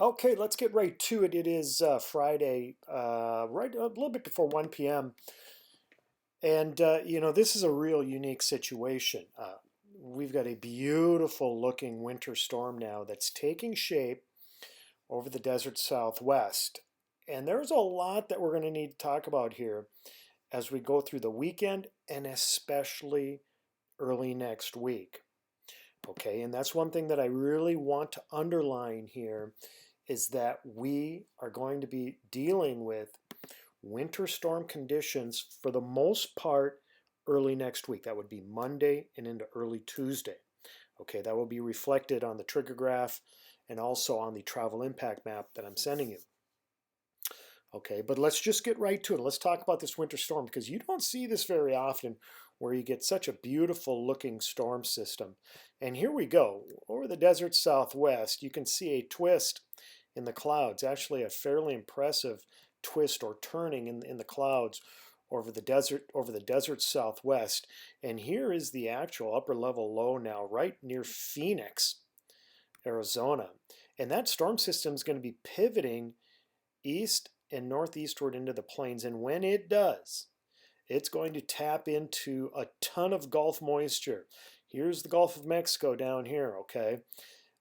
Okay, let's get right to it. It is Friday, right a little bit before 1 p.m. And, this is a real unique situation. We've got a beautiful looking winter storm now that's taking shape over the desert southwest. And there's a lot that we're going to need to talk about here as we go through the weekend and especially early next week. Okay, and that's one thing that I really want to underline here is that we are going to be dealing with winter storm conditions for the most part early next week. That would be Monday and into early Tuesday. Okay, that will be reflected on the trigger graph and also on the travel impact map that I'm sending you. Okay, but let's just get right to it. Let's talk about this winter storm because you don't see this very often where you get such a beautiful looking storm system. And here we go. Over the desert southwest, you can see a twist in the clouds, actually a fairly impressive twist or turning in the clouds over the desert southwest. And here is the actual upper level low now, right near Phoenix, Arizona. And that storm system is going to be pivoting east and northeastward into the plains. And when it does, it's going to tap into a ton of Gulf moisture. Here's the Gulf of Mexico down here, okay?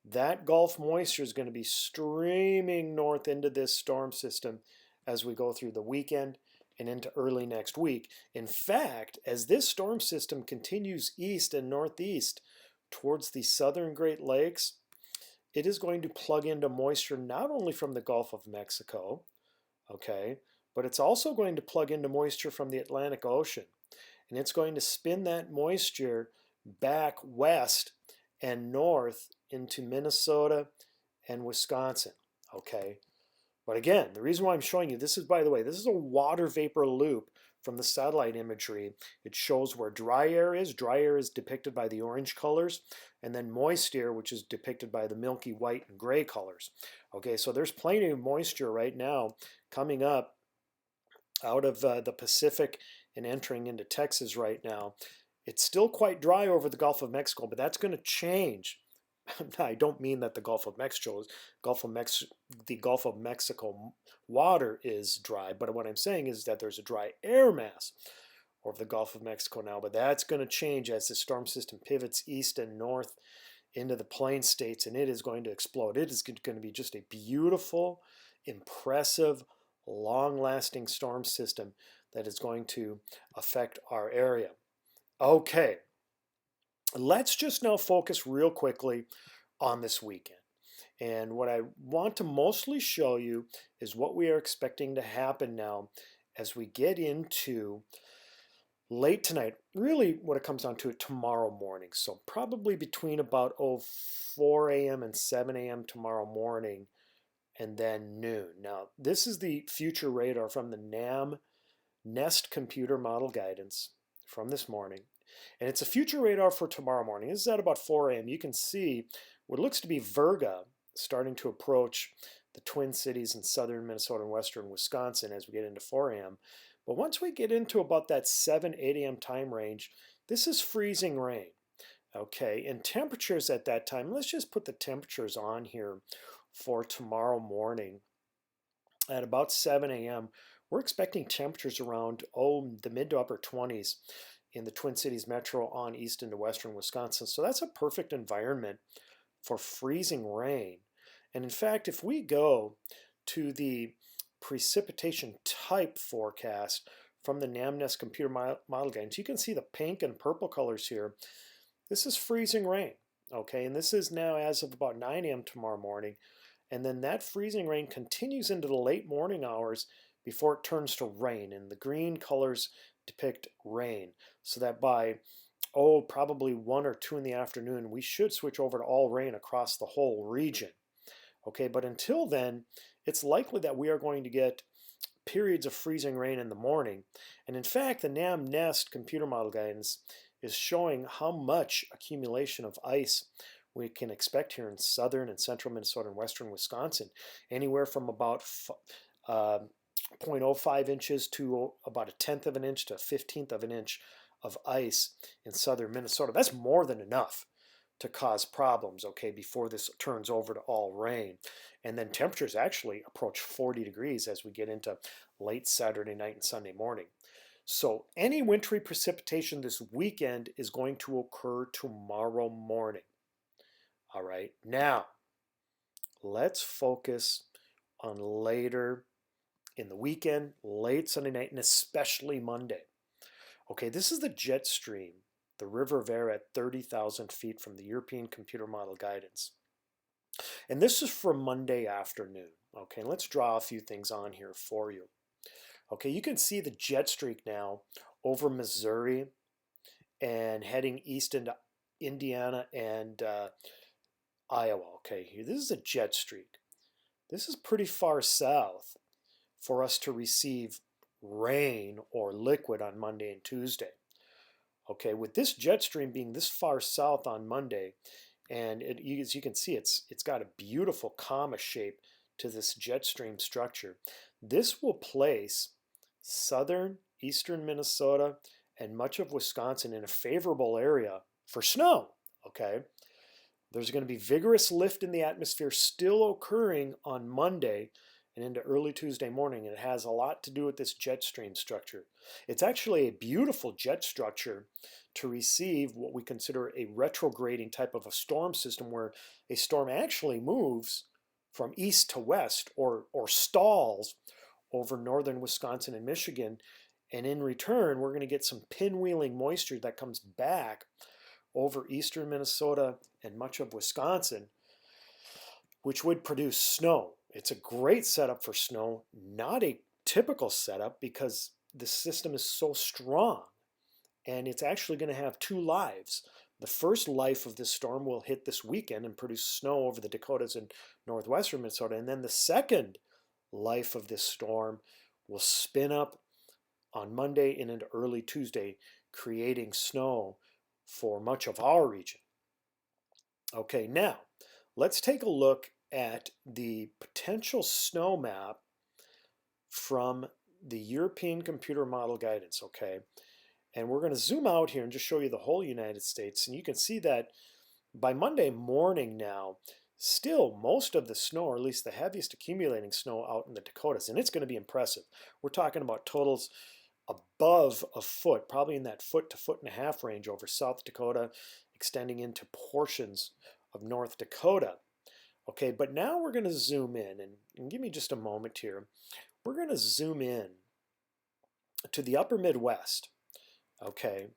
That Gulf moisture is going to be streaming north into this storm system as we go through the weekend and into early next week. In fact, as this storm system continues east and northeast towards the southern Great Lakes, it is going to plug into moisture not only from the Gulf of Mexico, okay, but it's also going to plug into moisture from the Atlantic Ocean. And it's going to spin that moisture back west and north into Minnesota and Wisconsin, okay? But again, the reason why I'm showing you this is, by the way, this is a water vapor loop from the satellite imagery. It shows where dry air is. Dry air is depicted by the orange colors, and then moist air, which is depicted by the milky white and gray colors. Okay, so there's plenty of moisture right now coming up out of the Pacific and entering into Texas right now. It's still quite dry over the Gulf of Mexico, but that's going to change. I don't mean that the Gulf of Mexico, the Gulf of Mexico water is dry, but what I'm saying is that there's a dry air mass over the Gulf of Mexico now, but that's going to change as the storm system pivots east and north into the plain states, and it is going to explode. It is going to be just a beautiful, impressive, long-lasting storm system that is going to affect our area. Okay, let's just now focus real quickly on this weekend. And what I want to mostly show you is what we are expecting to happen now as we get into late tonight, really what it comes down to tomorrow morning. So probably between about 4 a.m. and 7 a.m. tomorrow morning and then noon. Now, this is the future radar from the NAM Nest computer model guidance from this morning. And it's a future radar for tomorrow morning. This is at about 4 a.m. You can see what looks to be Virga starting to approach the Twin Cities in southern Minnesota and western Wisconsin as we get into 4 a.m. But once we get into about that 7, 8 a.m. time range, this is freezing rain. Okay, and temperatures at that time, let's just put the temperatures on here for tomorrow morning. At about 7 a.m., we're expecting temperatures around, the mid to upper 20s in the Twin Cities metro on east into western Wisconsin. So that's a perfect environment for freezing rain. And in fact, if we go to the precipitation type forecast from the NamNest computer model guidance, you can see the pink and purple colors here. This is freezing rain, okay? And this is now as of about 9 a.m. tomorrow morning. And then that freezing rain continues into the late morning hours before it turns to rain. And the green colors depict rain. So that by, probably 1 or 2 in the afternoon, we should switch over to all rain across the whole region. Okay, but until then, it's likely that we are going to get periods of freezing rain in the morning. And in fact, the NAM Nest computer model guidance is showing how much accumulation of ice we can expect here in southern and central Minnesota and western Wisconsin, anywhere from about 0.05 inches to about a tenth of an inch to a 15th of an inch of ice in southern Minnesota. That's more than enough to cause problems, okay, before this turns over to all rain. And then temperatures actually approach 40 degrees as we get into late Saturday night and Sunday morning. So any wintry precipitation this weekend is going to occur tomorrow morning. All right, now let's focus on later in the weekend, late Sunday night, and especially Monday. Okay, this is the jet stream, the river of air at 30,000 feet from the European Computer Model Guidance. And this is for Monday afternoon. Okay, let's draw a few things on here for you. Okay, you can see the jet streak now over Missouri and heading east into Indiana and Iowa. Okay, here, this is a jet streak. This is pretty far south for us to receive rain or liquid on Monday and Tuesday. Okay, with this jet stream being this far south on Monday, and as you can see, it's got a beautiful comma shape to this jet stream structure. This will place southern, eastern Minnesota, and much of Wisconsin in a favorable area for snow. Okay, there's going to be vigorous lift in the atmosphere still occurring on Monday and into early Tuesday morning, and it has a lot to do with this jet stream structure. It's actually a beautiful jet structure to receive what we consider a retrograding type of a storm system, where a storm actually moves from east to west or stalls over northern Wisconsin and Michigan, and in return we're going to get some pinwheeling moisture that comes back over eastern Minnesota and much of Wisconsin, which would produce snow. It's a great setup for snow, not a typical setup because the system is so strong, and it's actually going to have two lives. The first life of this storm will hit this weekend and produce snow over the Dakotas and northwestern Minnesota, and then the second life of this storm will spin up on Monday and into early Tuesday, creating snow for much of our region. Okay, now let's take a look at the potential snow map from the European Computer Model Guidance, okay? And we're going to zoom out here and just show you the whole United States. And you can see that by Monday morning now, still most of the snow, or at least the heaviest accumulating snow, out in the Dakotas. And it's going to be impressive. We're talking about totals above a foot, probably in that foot to foot and a half range over South Dakota, extending into portions of North Dakota. Okay, but now we're going to zoom in, and give me just a moment here. We're going to zoom in to the upper Midwest, okay?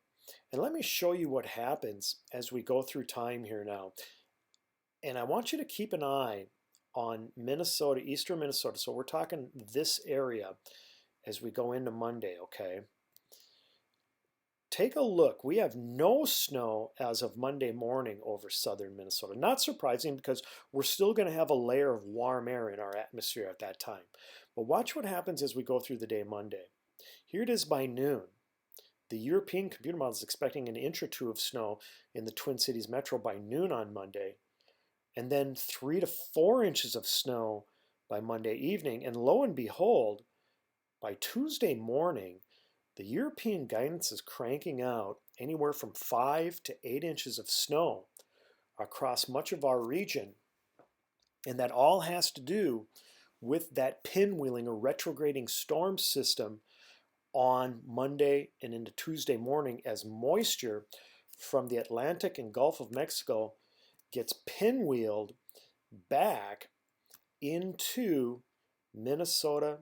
And let me show you what happens as we go through time here now. And I want you to keep an eye on Minnesota, eastern Minnesota. So we're talking this area as we go into Monday, okay? Take a look. We have no snow as of Monday morning over southern Minnesota. Not surprising, because we're still going to have a layer of warm air in our atmosphere at that time. But watch what happens as we go through the day Monday. Here it is by noon. The European Computer Model is expecting an inch or two of snow in the Twin Cities metro by noon on Monday, and then 3 to 4 inches of snow by Monday evening. And lo and behold, by Tuesday morning, the European guidance is cranking out anywhere from 5 to 8 inches of snow across much of our region. And that all has to do with that pinwheeling or retrograding storm system on Monday and into Tuesday morning, as moisture from the Atlantic and Gulf of Mexico gets pinwheeled back into Minnesota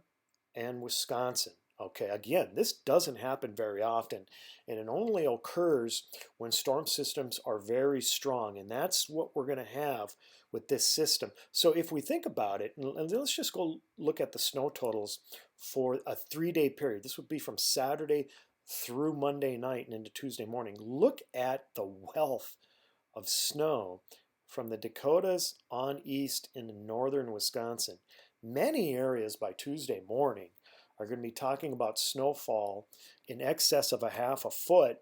and Wisconsin. Okay, again, this doesn't happen very often, and it only occurs when storm systems are very strong, and that's what we're going to have with this system. So if we think about it, and let's just go look at the snow totals for a 3-day period. This would be from Saturday through Monday night and into Tuesday morning. Look at the wealth of snow from the Dakotas on east into northern Wisconsin. Many areas by Tuesday morning are going to be talking about snowfall in excess of a half a foot,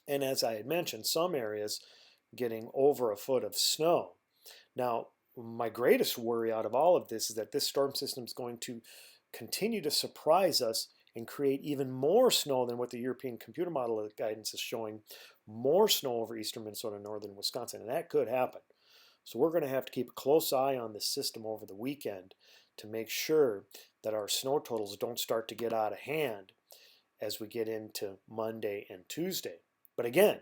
and as I had mentioned, some areas getting over a foot of snow. Now, my greatest worry out of all of this is that this storm system is going to continue to surprise us and create even more snow than what the European computer model guidance is showing, more snow over eastern Minnesota and northern Wisconsin. And that could happen. So we're going to have to keep a close eye on this system over the weekend to make sure that our snow totals don't start to get out of hand as we get into Monday and Tuesday. But again,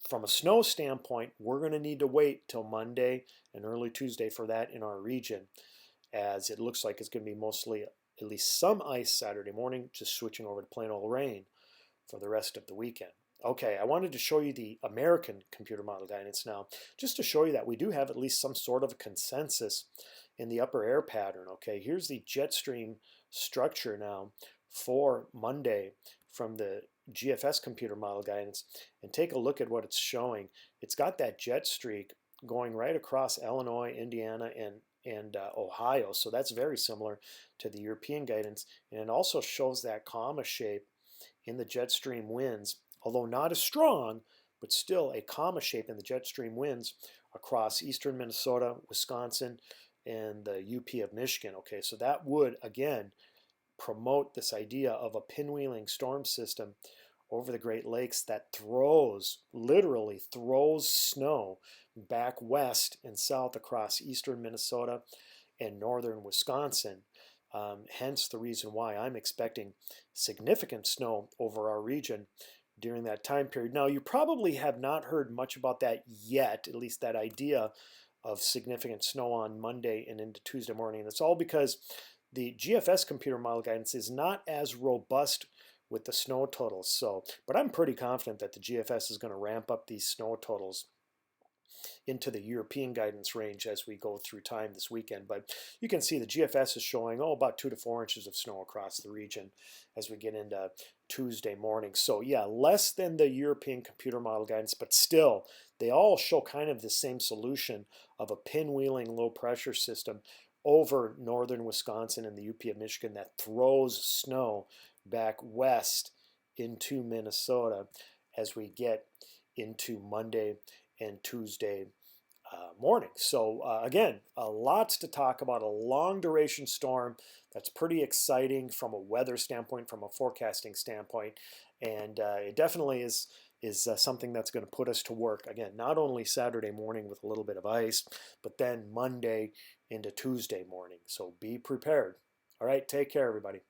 from a snow standpoint, we're going to need to wait till Monday and early Tuesday for that in our region, as it looks like it's going to be mostly at least some ice Saturday morning, just switching over to plain old rain for the rest of the weekend. Okay, I wanted to show you the American computer model guidance now, just to show you that we do have at least some sort of a consensus in the upper air pattern. Okay, here's the jet stream structure now for Monday from the GFS computer model guidance, and take a look at what it's showing. It's got that jet streak going right across Illinois, Indiana, and Ohio, so that's very similar to the European guidance, and it also shows that comma shape in the jet stream winds, although not as strong, but still a comma shape in the jet stream winds across eastern Minnesota, Wisconsin, and the UP of Michigan. Okay, so that would again promote this idea of a pinwheeling storm system over the Great Lakes that literally throws snow back west and south across eastern Minnesota and northern Wisconsin. Hence the reason why I'm expecting significant snow over our region during that time period. Now, you probably have not heard much about that yet, at least that idea of significant snow on Monday and into Tuesday morning. And it's all because the GFS computer model guidance is not as robust with the snow totals. So, but I'm pretty confident that the GFS is going to ramp up these snow totals into the European guidance range as we go through time this weekend. But you can see the GFS is showing, about 2 to 4 inches of snow across the region as we get into Tuesday morning. So yeah, less than the European computer model guidance, but still, they all show kind of the same solution of a pinwheeling low pressure system over northern Wisconsin and the UP of Michigan that throws snow back west into Minnesota as we get into Monday and Tuesday morning. So again, lots to talk about. A long duration storm that's pretty exciting from a weather standpoint, from a forecasting standpoint, and it definitely is something that's going to put us to work again. Not only Saturday morning with a little bit of ice, but then Monday into Tuesday morning. So be prepared. All right, take care, everybody.